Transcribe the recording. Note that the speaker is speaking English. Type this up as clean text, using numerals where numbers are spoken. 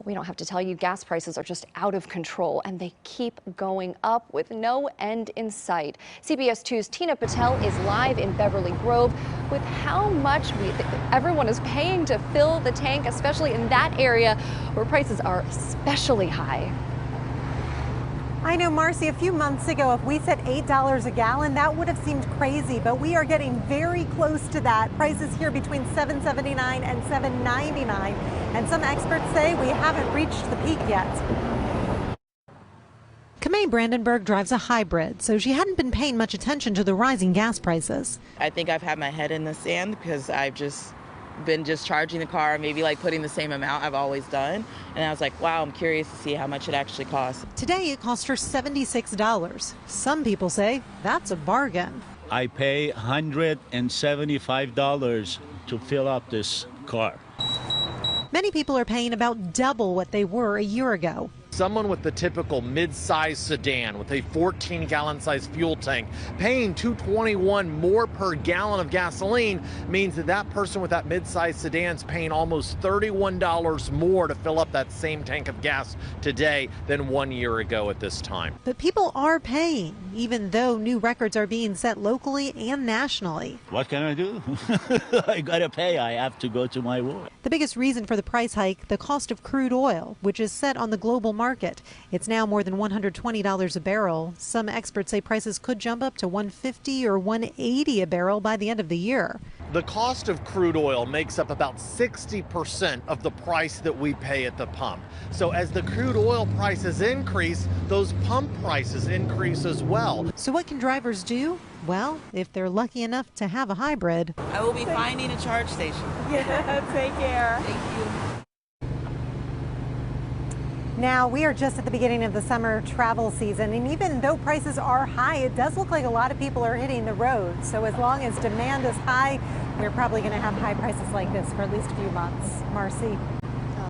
We don't have to tell you, gas prices are just out of control, and they keep going up with no end in sight. CBS 2's Tina Patel is live in Beverly Grove with how much everyone is paying to fill the tank, especially in that area where prices are especially high. I know, Marcy, a few months ago, if we said $8 a gallon, that would have seemed crazy, but we are getting very close to that. Prices here between $7.79 and $7.99, and some experts say we haven't reached the peak yet. Kamei Brandenburg drives a hybrid, so she hadn't been paying much attention to the rising gas prices. I think I've had my head in the sand because I've just been charging the car, maybe like putting the same amount I've always done. And I was like, wow, I'm curious to see how much it actually costs. Today it cost her $76. Some people say that's a bargain. I pay $175 to fill up this car. Many people are paying about double what they were a year ago. Someone with the typical mid-size sedan with a 14-gallon size fuel tank paying $2.21 more per gallon of gasoline means that that person with that mid-size sedan is paying almost $31 more to fill up that same tank of gas today than 1 year ago at this time. But people are paying, even though new records are being set locally and nationally. What can I do? I gotta pay. I have to go to my work. The biggest reason for the price hike, the cost of crude oil, which is set on the global market. It's now more than $120 a barrel. Some experts say prices could jump up to $150 or $180 a barrel by the end of the year. The cost of crude oil makes up about 60% of the price that we pay at the pump. So as the crude oil prices increase, those pump prices increase as well. So what can drivers do? Well, if they're lucky enough to have a hybrid. I will be finding a charge station. Yeah, take care. Thank you. Now, we are just at the beginning of the summer travel season, and even though prices are high, it does look like a lot of people are hitting the road. So as long as demand is high, we're probably going to have high prices like this for at least a few months. Marcy.